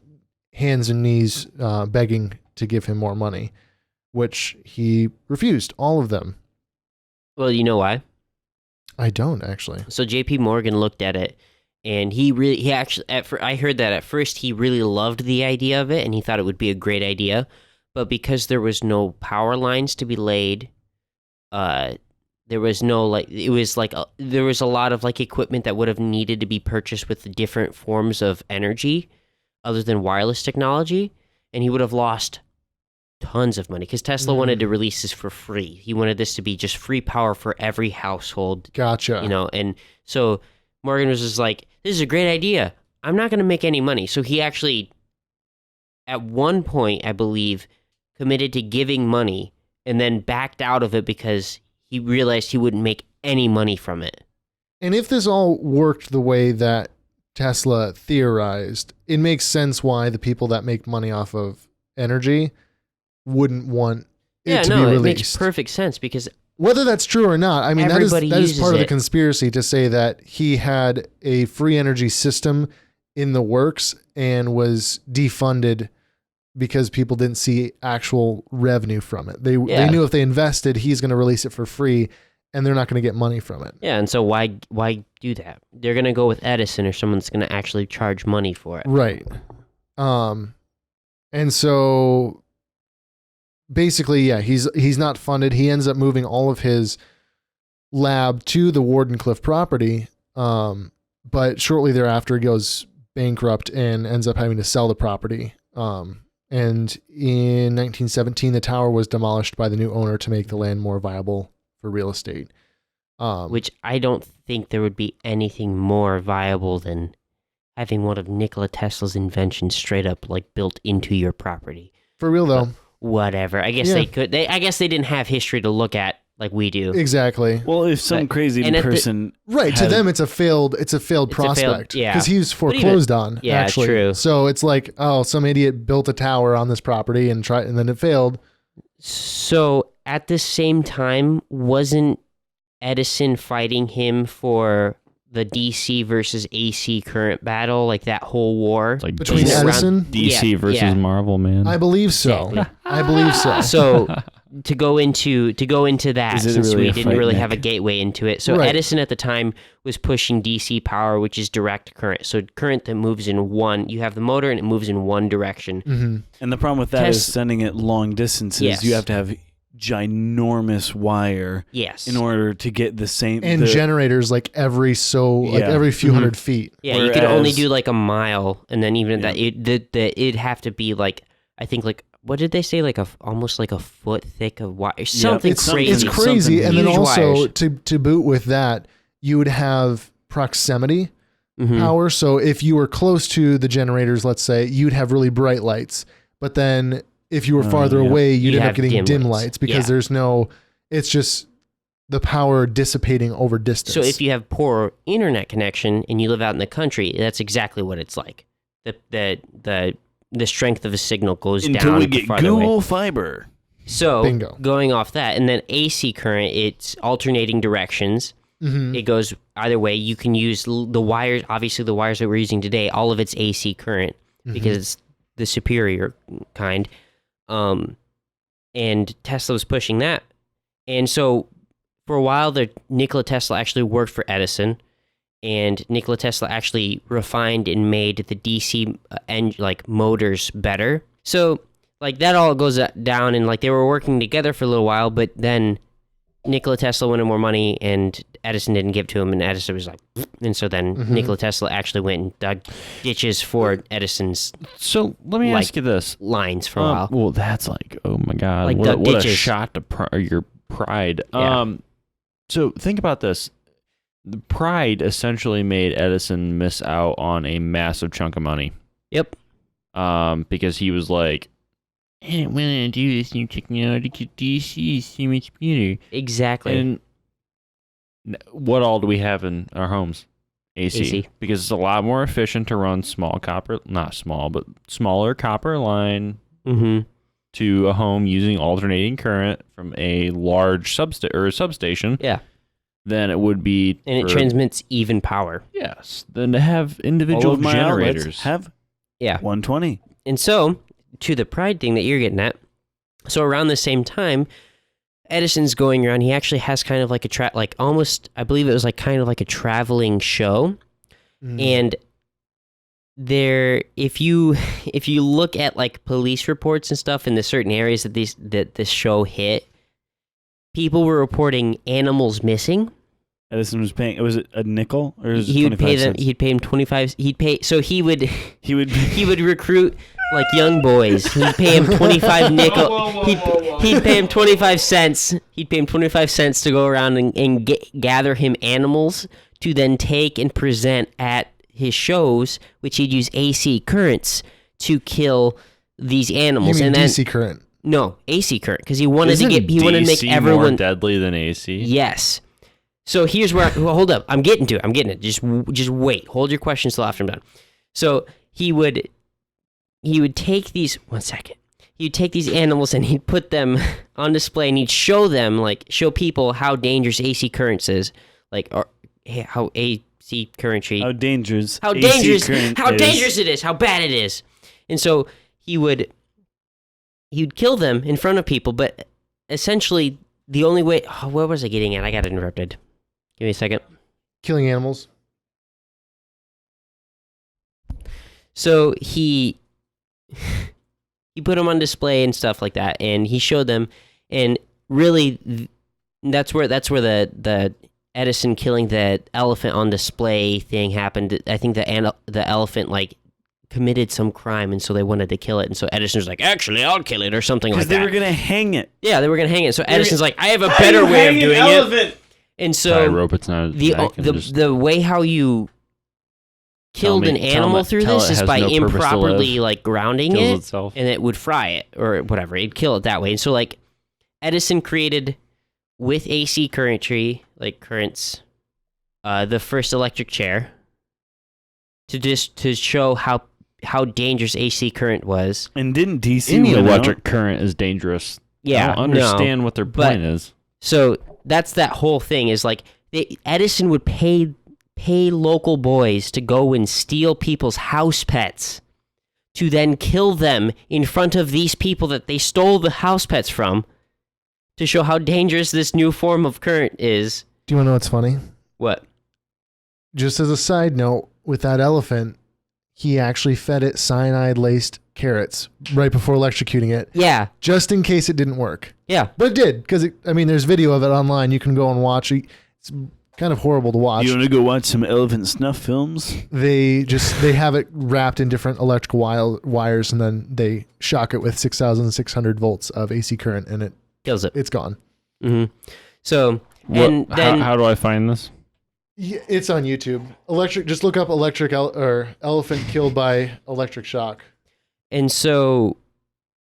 hands and knees begging to give him more money, which he refused, all of them. Well, you know why? I don't actually. So J.P. Morgan looked at it, and he actually, I heard that at first he really loved the idea of it, and he thought it would be a great idea, but because there was no power lines to be laid, there was no there was a lot of like equipment that would have needed to be purchased with different forms of energy, other than wireless technology, and he would have lost tons of money because Tesla wanted to release this for free. He wanted this to be just free power for every household. Gotcha. And so Morgan was just like, this is a great idea. I'm not going to make any money. So he actually, at one point, I believe, committed to giving money and then backed out of it because he realized he wouldn't make any money from it. And if this all worked the way that Tesla theorized, it makes sense why the people that make money off of energy wouldn't want it to be released. It makes perfect sense because whether that's true or not, I mean, that is part of the it. conspiracy to say that he had a free energy system in the works and was defunded because people didn't see actual revenue from it. They knew if they invested, he's going to release it for free and they're not going to get money from it. Yeah, and so why do that? They're going to go with Edison or someone that's going to actually charge money for it. Right. And so basically, yeah, he's not funded. He ends up moving all of his lab to the Wardenclyffe property, but shortly thereafter he goes bankrupt and ends up having to sell the property. And in 1917, the tower was demolished by the new owner to make the land more viable for real estate. Which I don't think there would be anything more viable than having one of Nikola Tesla's inventions straight up like built into your property. For real though. Whatever. I guess they could. I guess they didn't have history to look at like we do. Exactly. Well, if some crazy person, to them, it's a failed prospect. Because he was foreclosed on. Yeah, actually. True. So it's like, oh, some idiot built a tower on this property and then it failed. So at the same time, wasn't Edison fighting him for the DC versus AC current battle, like that whole war? It's like between Edison, DC versus Marvel, man. I believe so. Exactly. I believe so. So to go into that, since really we a didn't fight, really Nick? have a gateway into it. So Right. Edison at the time was pushing DC power, which is direct current. So current that moves in one. You have the motor and it moves in one direction. Mm-hmm. and the problem with that is sending it long distances. Yes. You have to have ginormous wire Yes. in order to get the same. And generators like every few Mhm. hundred feet. Yeah, you could only Whereas- do like a mile, and then even at that, it'd have to be like, I think like, what did they say, like almost like a foot thick of wire, something it's crazy. It's crazy. Something And then huge also wires. to boot with that, you would have proximity Mhm. power. So if you were close to the generators, let's say, you'd have really bright lights. But then if you were farther yeah. away, you'd You'd end up have getting dim dim lights. lights because Yeah. it's just the power dissipating over distance. So if you have poor internet connection and you live out in the country, that's exactly what it's like. The strength of a signal goes until down we get farther away. Google Fiber. So Bingo. going off that, and then AC current, it's alternating directions. Mhm. It goes either way. You can use the wires. Obviously, the wires that we're using today, all of it's AC current because it's the superior kind. And Tesla was pushing that. And so for a while, Nikola Tesla actually worked for Edison. And Nikola Tesla actually refined and made the DC motors better. So like that all goes down, and like they were working together for a little while, but then Nikola Tesla wanted more money and Edison didn't give it to him, and Edison was like, and so then Nikola Tesla actually went and dug ditches for Edison's So let me ask you this. lines for a while. Well, that's like, oh my God, Like what a ditches. shot to your pride. Yeah. So think about this. The pride essentially made Edison miss out on a massive chunk of money. Yep. Because he was like, I didn't want to do this new technology because DC is so much better. Exactly. And what all do we have in our homes? AC. Because it's a lot more efficient to run smaller copper line Mm-hmm. to a home using alternating current from a large substation Yeah. than it would be. And it transmits even power. Yes. Than to have All individual of my outlets generators. have Yeah. 120. And so to the pride thing that you're getting at, so around the same time, Edison's going around. He actually has kind of like I believe it was like kind of like a traveling show. And there, if you look at like police reports and stuff in the certain areas that this show hit, people were reporting animals missing. Edison was paying. Was it a nickel or was it He would pay 25 them. cents? He'd pay him 25. So he would He would. he would recruit like young boys. He'd pay him 25 nickel. He'd pay him 25 cents. He'd pay him 25 cents to go around and gather him animals to then take and present at his shows, which he'd use AC currents to kill these animals. You mean and then DC current? no AC current because he wanted Isn't to make DC everyone more deadly than AC? Yes. So here's where well, hold up. I'm getting it. Just wait. Hold your questions till after I'm done. So he would take these He'd take these animals and he'd put them on display and he'd show people how dangerous AC currents is, how AC currentry How dangerous. how AC dangerous current how is. dangerous it is, how bad it is. And so he'd kill them in front of people, but essentially the only way what was I getting at? I got interrupted. Give me a second. Killing animals. So he put them on display and stuff like that, and he showed them, and really that's where the Edison killing the elephant on display thing happened. I think the elephant like committed some crime, and so they wanted to kill it, and so Edison was like, actually, I'll kill it or something like that. Because they were gonna hang it. Yeah, they were gonna hang it. So Edison's like, I have a better way of doing it. And so Rope, it's not the way how you killed an animal through this is by improperly like grounding it, itself. and it would fry it or whatever. It'd kill it that way. And so like Edison created with AC currents, the first electric chair to show how dangerous AC current was. And didn't DC Any win electric out? current is dangerous. Yeah, I don't understand what their point is. So that's that whole thing is like Edison would pay local boys to go and steal people's house pets to then kill them in front of these people that they stole the house pets from to show how dangerous this new form of current is. Do you want to know what's funny? What? Just as a side note, with that elephant, he actually fed it cyanide-laced carrots right before electrocuting it, Yeah. just in case it didn't work. Yeah. But it did, because there's video of it online. You can go and watch it. It's kind of horrible to watch. You want to go watch some elephant snuff films? They have it wrapped in different electrical wires, and then they shock it with 6,600 volts of AC current, and Kills it. it's gone. Mm-hmm. So, and then How do I find this? Yeah, it's on YouTube. Just look up or elephant killed by electric shock. And so,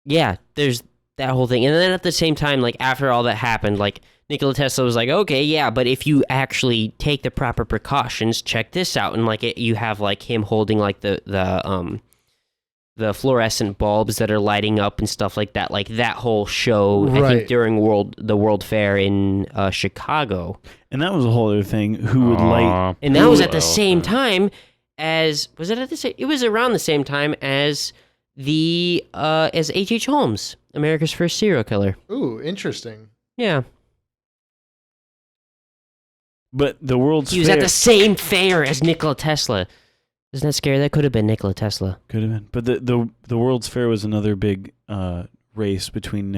yeah, there's that whole thing. And then at the same time, like after all that happened, like Nikola Tesla was like, okay, yeah, but if you actually take the proper precautions, check this out. And like you have like him holding like the fluorescent bulbs that are lighting up and stuff like that. Like that whole show, I Right. think during the World Fair in Chicago. And that was a whole other thing. Who would light? And that was at the same time as it was around the same time as as H.H. Holmes, America's first serial killer. Ooh, interesting. Yeah. But the World's He was Fair at the same fair as Nikola Tesla. Isn't that scary? That could have been Nikola Tesla. could have been. But the World's Fair was another big race between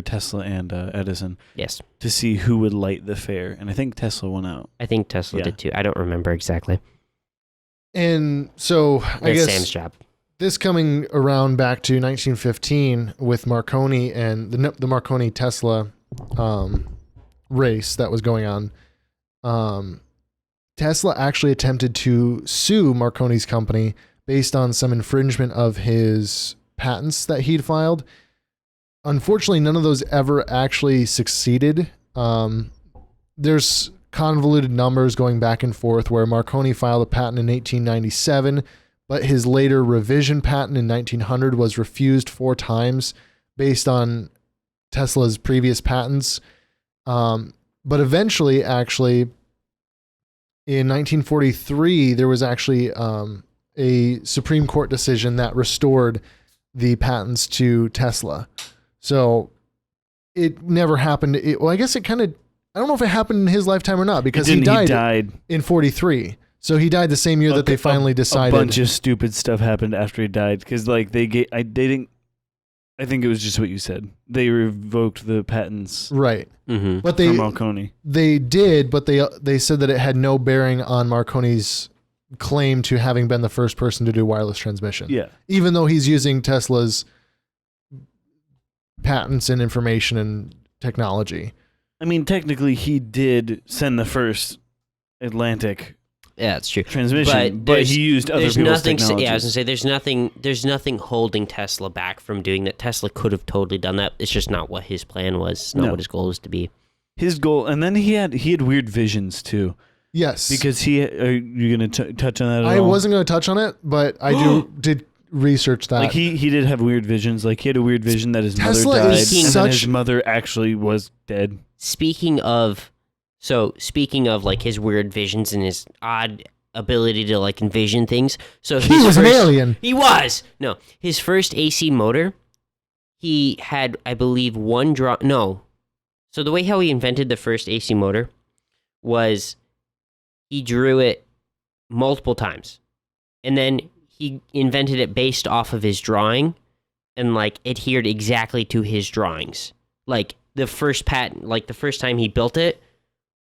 Tesla and Edison Yes. to see who would light the fair, and I think Tesla won out. I think Tesla Yeah. did too. I don't remember exactly. And so I That's guess Sam's job. this coming around back to 1915 with Marconi and the Marconi Tesla race that was going on. Tesla actually attempted to sue Marconi's company based on some infringement of his patents that he'd filed. Unfortunately, none of those ever actually succeeded. There's convoluted numbers going back and forth where Marconi filed a patent in 1897, but his later revision patent in 1900 was refused 4 times based on Tesla's previous patents. But eventually, actually, in 1943, there was actually a Supreme Court decision that restored the patents to Tesla. So it never happened. Well, I guess it kind of, I don't know if it happened in his lifetime or not, because he died in 43. So he died the same year that they finally decided. A bunch of stupid stuff happened after he died, because like they didn't. I think it was just what you said. They revoked the patents, right? Mm-hmm. But for Marconi. They did, but they said that it had no bearing on Marconi's claim to having been the first person to do wireless transmission. Yeah, even though he's using Tesla's patents and information and technology. I mean, technically, he did send the first Atlantic. Yeah, that's true. Transmission, but he used other people's technologies. Yeah, I was gonna say there's nothing holding Tesla back from doing that. Tesla could have totally done that. It's just not what his plan was. It's not what his goal was to be. His goal, and then he had weird visions too. Yes, because are you gonna touch on that? At I all? wasn't gonna touch on it, but I did research that. Like he did have weird visions. Like he had a weird vision that his Tesla mother died, is and such- then his mother actually was dead. Speaking of like his weird visions and his odd ability to like envision things. So he was an alien. He was. No, his first AC motor, he had, I believe, one draw. No. So the way how he invented the first AC motor was he drew it multiple times. And then he invented it based off of his drawing and like adhered exactly to his drawings. Like the first patent, like the first time he built it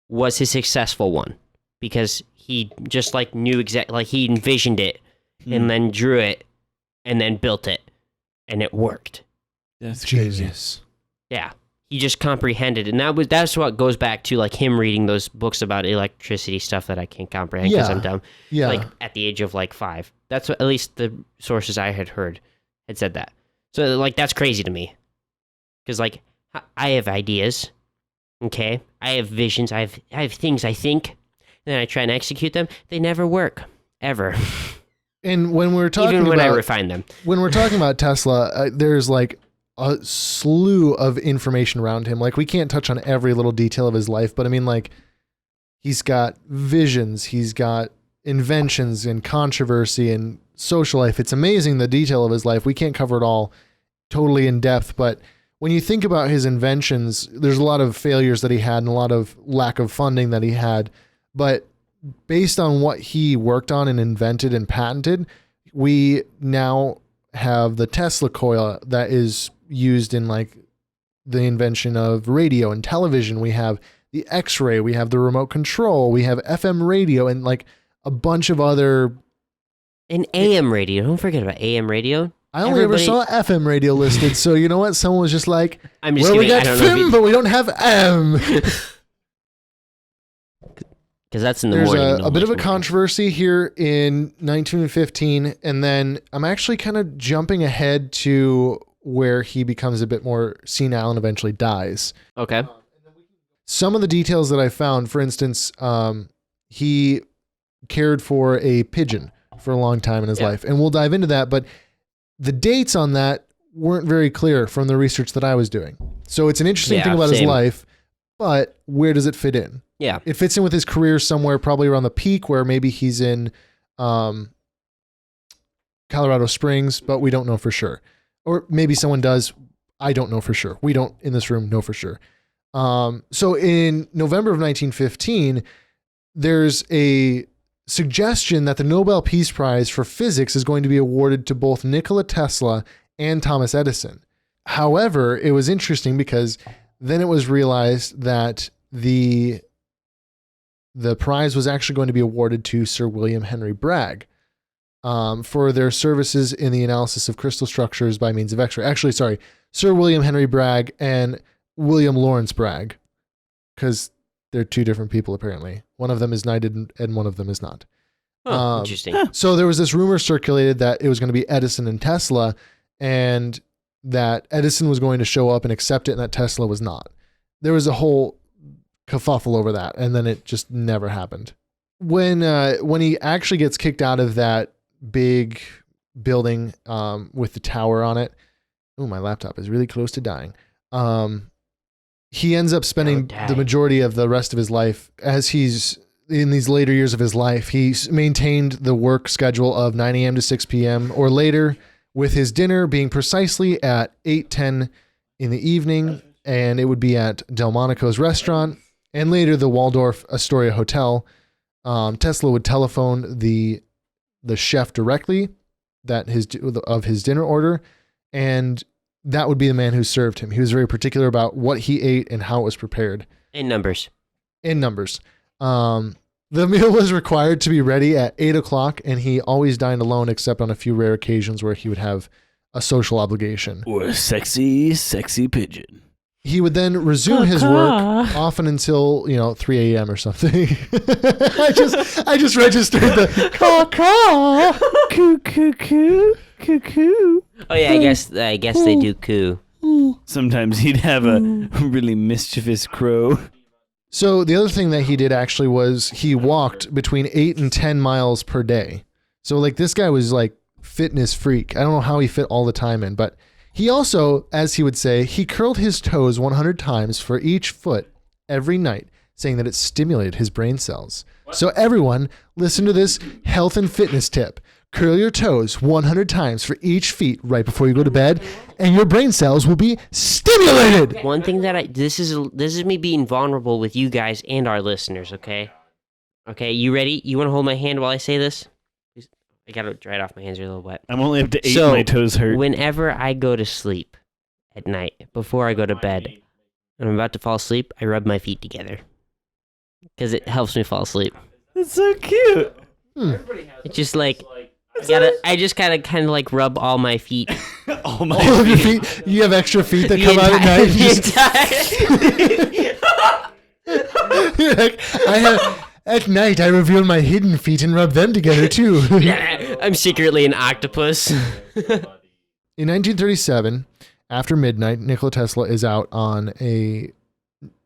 was his successful one, because he just like knew like he envisioned it and then drew it and then built it, and it worked. That's genius. Yeah, he just comprehended, and that's what goes back to like him reading those books about electricity stuff that I can't comprehend because I'm dumb. Yeah, like at the age of like 5. That's what at least the sources I had heard had said that. So like that's crazy to me, because like I have ideas, okay, I have visions, I have things I think. And then I try and execute them. They never work, ever. And when we're talking even when about, I refine them, when we're talking about Tesla, there's like a slew of information around him. Like we can't touch on every little detail of his life, but I mean, like he's got visions, he's got inventions and controversy and social life. It's amazing the detail of his life. We can't cover it all totally in depth, but when you think about his inventions, there's a lot of failures that he had and a lot of lack of funding that he had. But based on what he worked on and invented and patented, we now have the Tesla coil that is used in like the invention of radio and television. We have the X-ray, we have the remote control, we have FM radio, and like a bunch of other. and AM radio. Don't forget about AM radio. I only ever saw FM radio listed, so you know what? Someone was just like, I'm just well, kidding. we I got don't know if FM, but we don't have M. because that's in the There's morning. a bit of a controversy here in 1915, and then I'm actually kind of jumping ahead to where he becomes a bit more senile and eventually dies. Okay. Some of the details that I found, for instance, he cared for a pigeon for a long time in his life, and we'll dive into that, but the dates on that weren't very clear from the research that I was doing. So it's an interesting thing about his life, but where does it fit in? Yeah. It fits in with his career somewhere probably around the peak, where maybe he's in Colorado Springs, but we don't know for sure. Or maybe someone does. I don't know for sure. We don't in this room know for sure. So in November of 1915, there's a suggestion that the Nobel Peace Prize for Physics is going to be awarded to both Nikola Tesla and Thomas Edison. However, it was interesting because then it was realized that the prize was actually going to be awarded to Sir William Henry Bragg for their services in the analysis of crystal structures by means of X-ray. Actually, sorry, Sir William Henry Bragg and William Lawrence Bragg, because they're two different people apparently. One of them is knighted and one of them is not. Oh, interesting. So there was this rumor circulated that it was going to be Edison and Tesla, and that Edison was going to show up and accept it, and that Tesla was not. There was a whole kerfuffle over that, and then it just never happened. When he actually gets kicked out of that big building with the tower on it, oh, my laptop is really close to dying. He ends up spending the majority of the rest of his life, as he's in these later years of his life, he's maintained the work schedule of 9 a.m. to 6 p.m. or later, with his dinner being precisely at 8:10 in the evening, and it would be at Delmonico's restaurant, and later the Waldorf Astoria Hotel. Tesla would telephone the chef directly of his dinner order, and that would be the man who served him. He was very particular about what he ate and how it was prepared. In numbers. The meal was required to be ready at 8 o'clock, and he always dined alone except on a few rare occasions where he would have a social obligation. Or a sexy, sexy pigeon. He would then resume his work often until, 3 a.m. or something. I just registered the caw-caw. Coo, coo, coo, coo, coo. Oh yeah, I guess they do coo. Sometimes he'd have a really mischievous crow. So the other thing that he did actually was he walked between 8 and 10 miles per day. So like this guy was like fitness freak. I don't know how he fit all the time in, but he also, as he would say, he curled his toes 100 times for each foot every night, saying that it stimulated his brain cells. So everyone, listen to this health and fitness tip. Curl your toes 100 times for each feet right before you go to bed, and your brain cells will be stimulated. One thing that this is me being vulnerable with you guys and our listeners, okay? Okay, you ready? You want to hold my hand while I say this? I got to dry it off, my hands are a little wet. I'm only up to 8, So, my toes hurt. Whenever I go to sleep at night, before I go to bed, and I'm about to fall asleep, I rub my feet together. Because it helps me fall asleep. That's so cute. It's just like, I just kind of like rub all my feet. All of your feet? You have extra feet that come out at night? You're like, at night, I reveal my hidden feet and rub them together, too. I'm secretly an octopus. In 1937, after midnight, Nikola Tesla is out on a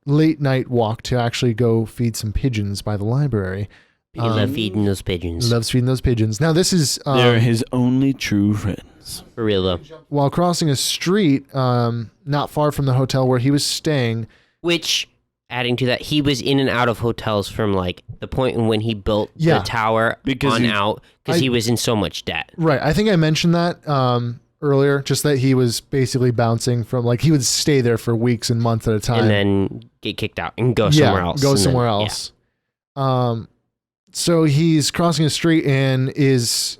late night walk to actually go feed some pigeons by the library. You love feeding those pigeons. Loves feeding those pigeons. Now, this is... They're his only true friends. For real, though. While crossing a street not far from the hotel where he was staying... Which, adding to that, he was in and out of hotels from, like, the point in when he built the tower out, because he was in so much debt. Right. I think I mentioned that earlier, just that he was basically bouncing from, like, he would stay there for weeks and months at a time. And then get kicked out and go somewhere else. Go somewhere else. Yeah. So he's crossing a street and is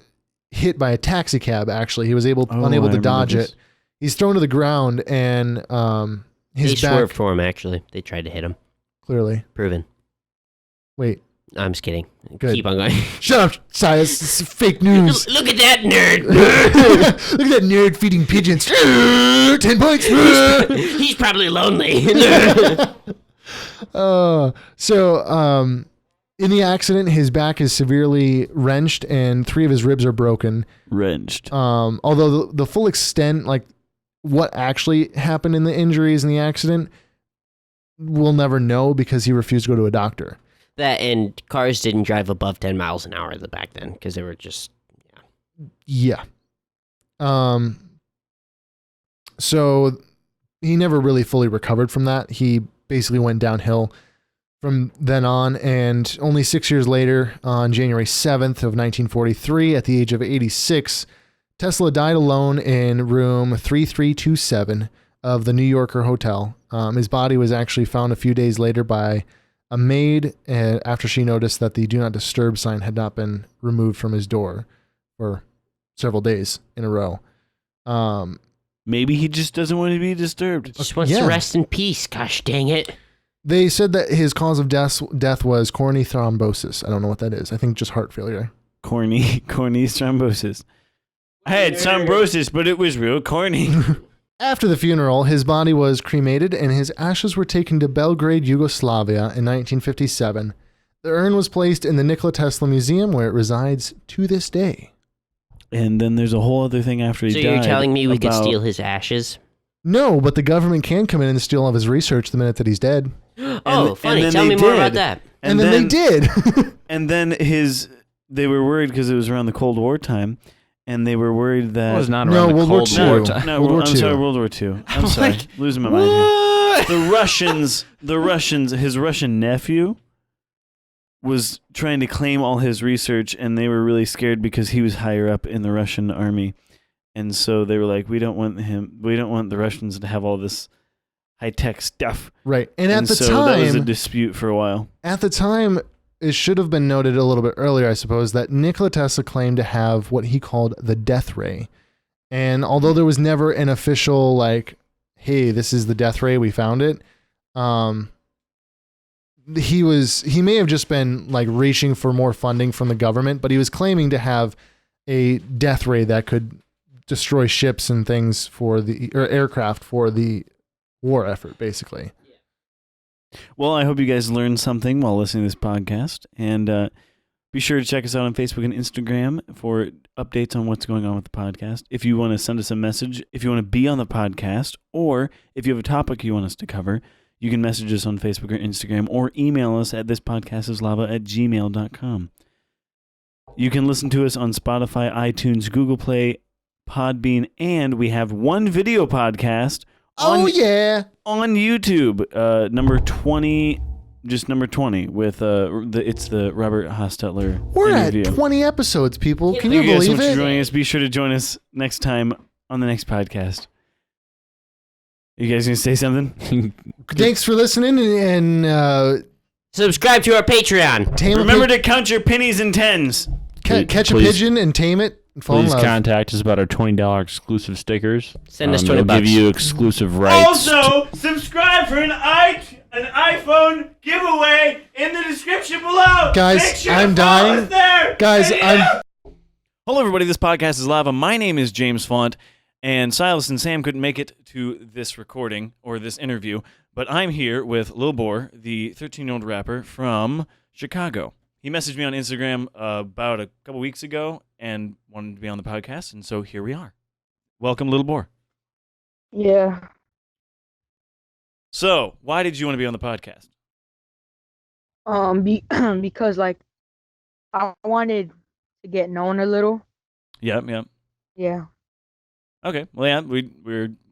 hit by a taxi cab, actually. He was unable to dodge it. He's thrown to the ground, and they swerved for him, actually. They tried to hit him. Clearly. Proven. Wait. I'm just kidding. Good. Keep on going. Shut up, Silas. It's fake news. Look at that nerd. Look at that nerd feeding pigeons. 10 points. He's probably lonely. In the accident, his back is severely wrenched and 3 of his ribs are broken. Although the full extent, like what actually happened in the injuries in the accident, we'll never know because he refused to go to a doctor. That and cars didn't drive above 10 miles an hour back then because they were just... Yeah. So he never really fully recovered from that. He basically went downhill from then on, and only 6 years later, on January 7th of 1943, at the age of 86, Tesla died alone in room 3327 of the New Yorker Hotel. His body was actually found a few days later by a maid after she noticed that the Do Not Disturb sign had not been removed from his door for several days in a row. Maybe he just doesn't want to be disturbed. He just wants to rest in peace. Gosh dang it. They said that his cause of death was coronary thrombosis. I don't know what that is. I think just heart failure. Corny thrombosis. I had thrombosis, but it was real corny. After the funeral, his body was cremated and his ashes were taken to Belgrade, Yugoslavia in 1957. The urn was placed in the Nikola Tesla Museum where it resides to this day. And then there's a whole other thing after he died. So you're telling me we could steal his ashes? Funny. Tell me more about that. And then they did. And then they were worried because it was around the Cold War time. And they were worried that... It was not around the Cold War time. No, I'm sorry, World War II. I'm sorry. Losing my mind here. The Russians, his Russian nephew was trying to claim all his research, and they were really scared because he was higher up in the Russian army. And so they were like, we don't want the Russians to have all this high-tech stuff. Right. And at the so time, that was a dispute for a while. At the time, it should have been noted a little bit earlier, I suppose, that Nikola Tesla claimed to have what he called the death ray. And although there was never an official, like, hey, this is the death ray, we found it, he may have just been like reaching for more funding from the government, but he was claiming to have a death ray that could destroy ships and things or aircraft for the war effort, basically. Well, I hope you guys learned something while listening to this podcast. And be sure to check us out on Facebook and Instagram for updates on what's going on with the podcast. If you want to send us a message, if you want to be on the podcast, or if you have a topic you want us to cover, you can message us on Facebook or Instagram or email us at thispodcastislava@gmail.com. You can listen to us on Spotify, iTunes, Google Play, PodBean, and we have one video podcast on YouTube, number 20, just number 20, with it's the Robert Hostetler We're interview. at 20 episodes, people. Can Thank you you guys so believe much for it? joining us. Be sure to join us next time on the next podcast. You guys gonna say something? Thanks for listening, and Subscribe to our Patreon. Remember to count your pennies and tens. catch a Please. pigeon and tame it. And fall in Please love. contact us about our $20 exclusive stickers. Send us It'll $20. give you exclusive rights. Also, subscribe for an iPhone giveaway in the description below. Guys, Make sure I'm to follow dying. us there. Guys, Hello, everybody. This podcast is Lava. My name is James Font, and Silas and Sam couldn't make it to this recording or this interview, but I'm here with Lil Bor, the 13-year-old rapper from Chicago. He messaged me on Instagram about a couple weeks ago and wanted to be on the podcast, and so here we are. Welcome, Lil Bor. Yeah. So, why did you want to be on the podcast? Because like I wanted to get known a little. Yep. Yeah. Okay. Well, yeah,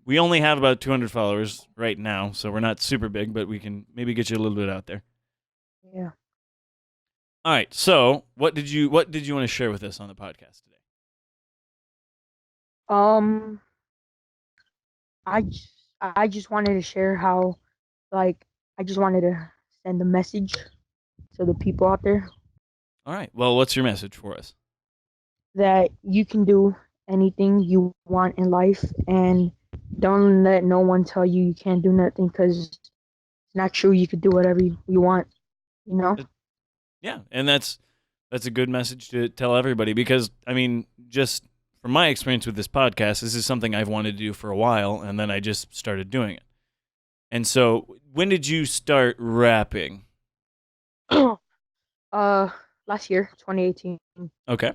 we only have about 200 followers right now, so we're not super big, but we can maybe get you a little bit out there. Yeah. All right. So, what did you want to share with us on the podcast today? I just wanted to share how, like, I just wanted to send a message to the people out there All right. Well, what's your message for us? that you can do anything you want in life, and don't let no one tell you you can't do nothing, because it's not true. You could do whatever you want, you know? Yeah, and that's a good message to tell everybody because I mean, just from my experience with this podcast, this is something I've wanted to do for a while, and then I just started doing it. And so, when did you start rapping? Last year, 2018. Okay,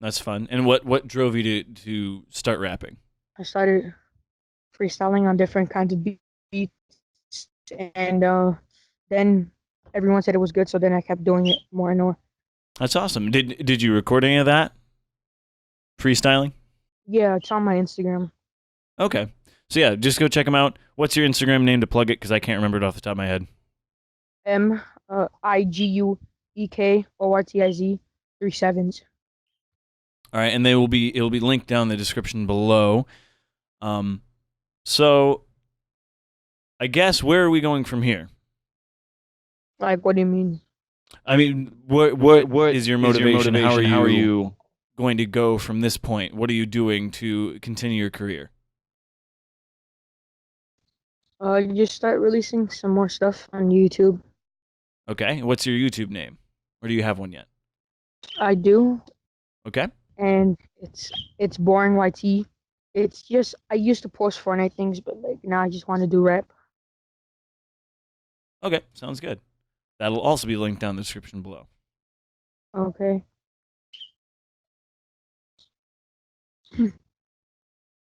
that's fun. And what drove you to start rapping? I started freestyling on different kinds of beats, and then everyone said it was good, so then I kept doing it more and more. That's awesome. Did you record any of that? Freestyling? Yeah, it's on my Instagram. Okay. So yeah, just go check them out. What's your Instagram name to plug it? Because I can't remember it off the top of my head. MIGUEKORTIZ 3 7s. All right, and it'll be linked down in the description below. So I guess where are we going from here? Like, what do you mean? I mean, what is your motivation? How are you going to go from this point? What are you doing to continue your career? Just start releasing some more stuff on YouTube. Okay, what's your YouTube name? Or do you have one yet? I do, Okay. and it's boring YT. It's just I used to post Fortnite things, but like now I just want to do rap. Okay, sounds good. That'll also be linked down in the description below. Okay.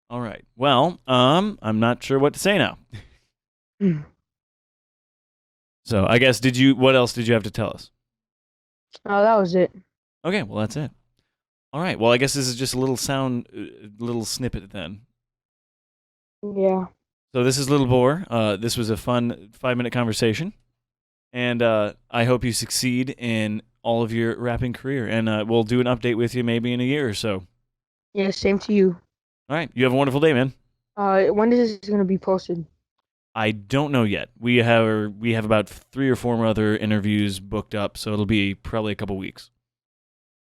All right. Well, I'm not sure what to say now. So I guess what else did you have to tell us? Oh, that was it. Okay, well that's it. All right. Well, I guess this is just a little snippet then. Yeah. So this is Lil Bor. This was a fun 5-minute conversation, and I hope you succeed in all of your rapping career. And we'll do an update with you maybe in a year or so. Yeah, same to you. All right. You have a wonderful day, man. When is this gonna be posted? I don't know yet. We have about 3 or 4 other interviews booked up, so it'll be probably a couple weeks.